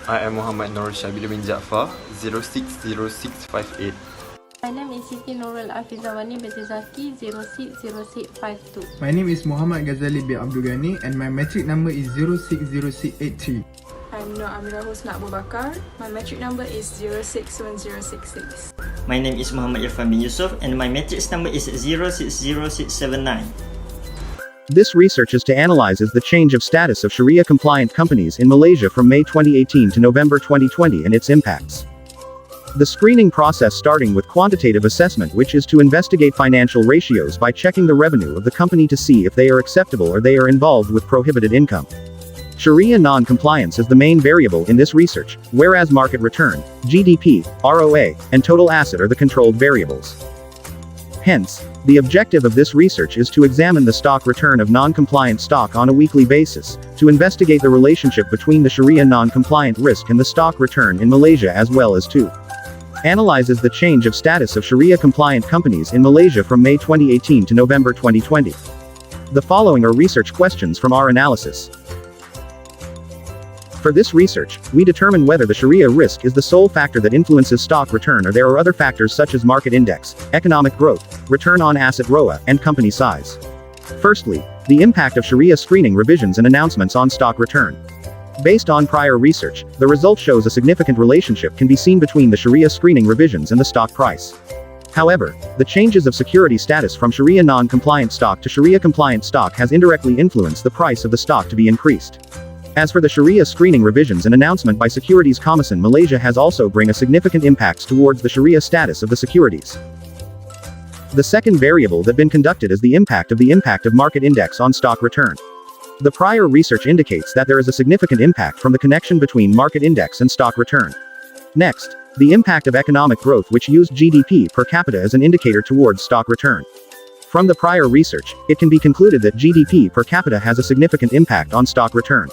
I am Muhammad Nurul Syabirin Jaafar, 060658. My name is Siti Nurul Afizawani binti Zaki, 060652. My name is Muhammad Ghazali bin Abdul Ghani and my metric number is 060683. I'm Amira Husna Bakar. My metric number is 061066. My name is Muhammad Irfan bin Yusoff and my matrix number is 060679. This research is to analyze the change of status of Sharia-compliant companies in Malaysia from May 2018 to November 2020 and its impacts. The screening process starting with quantitative assessment, which is to investigate financial ratios by checking the revenue of the company to see if they are acceptable or they are involved with prohibited income. Sharia non-compliance is the main variable in this research, whereas market return, GDP, ROA, and total asset are the controlled variables. Hence, the objective of this research is to examine the stock return of non-compliant stock on a weekly basis, to investigate the relationship between the Sharia non-compliant risk and the stock return in Malaysia, as well as to analyzes the change of status of Sharia-compliant companies in Malaysia from May 2018 to November 2020. The following are research questions from our analysis. For this research, we determine whether the Sharia risk is the sole factor that influences stock return or there are other factors such as market index, economic growth, return on asset ROA, and company size. Firstly, the impact of Sharia screening revisions and announcements on stock return. Based on prior research, the result shows a significant relationship can be seen between the Sharia screening revisions and the stock price. However, the changes of security status from Sharia non-compliant stock to Sharia-compliant stock has indirectly influenced the price of the stock to be increased. As for the Sharia screening revisions, an announcement by Securities Commission Malaysia has also bring a significant impacts towards the Sharia status of the securities. The second variable that been conducted is the impact of market index on stock return. The prior research indicates that there is a significant impact from the connection between market index and stock return. Next, the impact of economic growth, which used GDP per capita as an indicator towards stock return. From the prior research, it can be concluded that GDP per capita has a significant impact on stock return.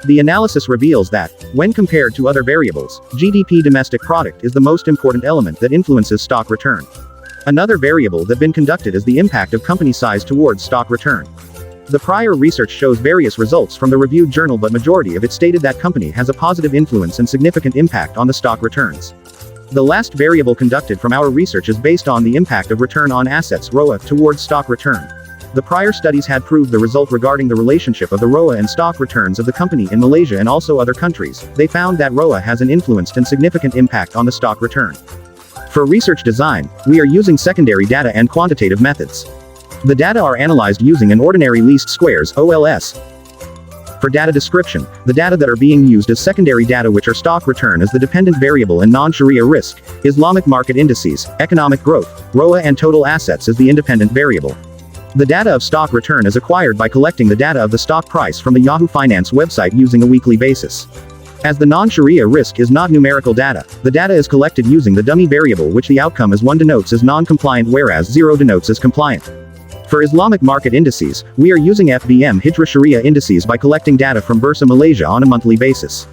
The analysis reveals that, when compared to other variables, GDP domestic product is the most important element that influences stock return. Another variable that been conducted is the impact of company size towards stock return. The prior research shows various results from the reviewed journal, but majority of it stated that company has a positive influence and significant impact on the stock returns. The last variable conducted from our research is based on the impact of return on assets ROA towards stock return. The prior studies had proved the result regarding the relationship of the ROA and stock returns of the company in Malaysia and also other countries. They found that ROA has an influenced and significant impact on the stock return. For research design, we are using secondary data and quantitative methods. The data are analyzed using an ordinary least squares OLS. For data description, the data that are being used as secondary data, which are stock return as the dependent variable and non-Sharia risk, Islamic market indices, economic growth, ROA, and total assets as the independent variable. The data of stock return is acquired by collecting the data of the stock price from the Yahoo Finance website using a weekly basis. As the non-Sharia risk is not numerical data, the data is collected using the dummy variable, which the outcome as 1 denotes as non-compliant whereas 0 denotes as compliant. For Islamic market indices, we are using FBM Hijrah Sharia indices by collecting data from Bursa Malaysia on a monthly basis.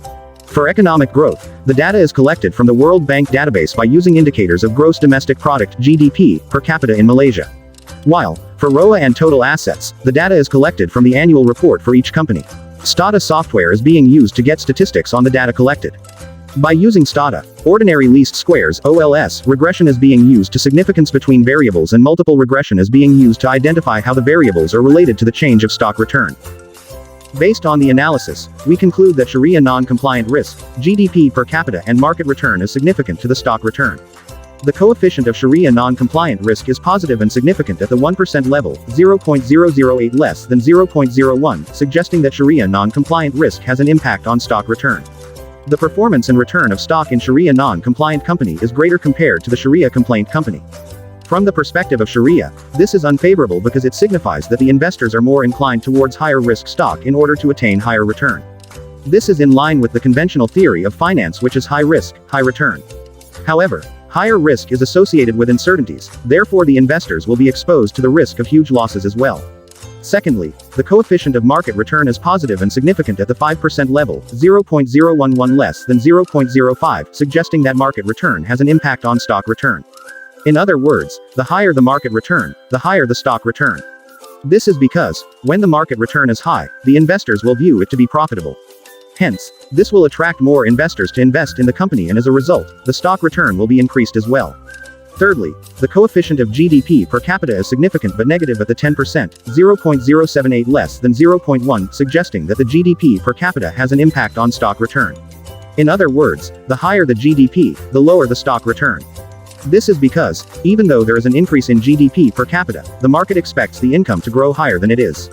For economic growth, the data is collected from the World Bank database by using indicators of gross domestic product GDP per capita in Malaysia. While, for ROA and total assets, the data is collected from the annual report for each company. Stata software is being used to get statistics on the data collected. By using Stata, ordinary least squares OLS regression is being used to significance between variables, and multiple regression is being used to identify how the variables are related to the change of stock return. Based on the analysis, we conclude that Sharia non-compliant risk, GDP per capita, and market return is significant to the stock return. The coefficient of Sharia non-compliant risk is positive and significant at the 1% level, 0.008 less than 0.01, suggesting that Sharia non-compliant risk has an impact on stock return. The performance and return of stock in Sharia non-compliant company is greater compared to the Sharia compliant company. From the perspective of Sharia, this is unfavorable because it signifies that the investors are more inclined towards higher risk stock in order to attain higher return. This is in line with the conventional theory of finance, which is high risk, high return. However, higher risk is associated with uncertainties, therefore the investors will be exposed to the risk of huge losses as well. Secondly, the coefficient of market return is positive and significant at the 5% level, 0.011 less than 0.05, suggesting that market return has an impact on stock return. In other words, the higher the market return, the higher the stock return. This is because, when the market return is high, the investors will view it to be profitable. Hence, this will attract more investors to invest in the company, and as a result, the stock return will be increased as well. Thirdly, the coefficient of GDP per capita is significant but negative at the 10%, 0.078 less than 0.1, suggesting that the GDP per capita has an impact on stock return. In other words, the higher the GDP, the lower the stock return. This is because, even though there is an increase in GDP per capita, the market expects the income to grow higher than it is.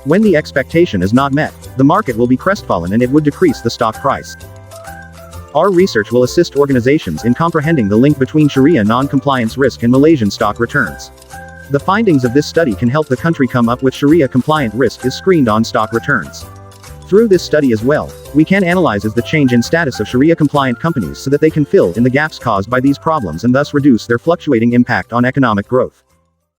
When the expectation is not met, the market will be crestfallen and it would decrease the stock price. Our research will assist organizations in comprehending the link between Shariah non-compliance risk and Malaysian stock returns. The findings of this study can help the country come up with Shariah-compliant risk is screened on stock returns. Through this study as well, we can analyze the change in status of Shariah-compliant companies so that they can fill in the gaps caused by these problems and thus reduce their fluctuating impact on economic growth.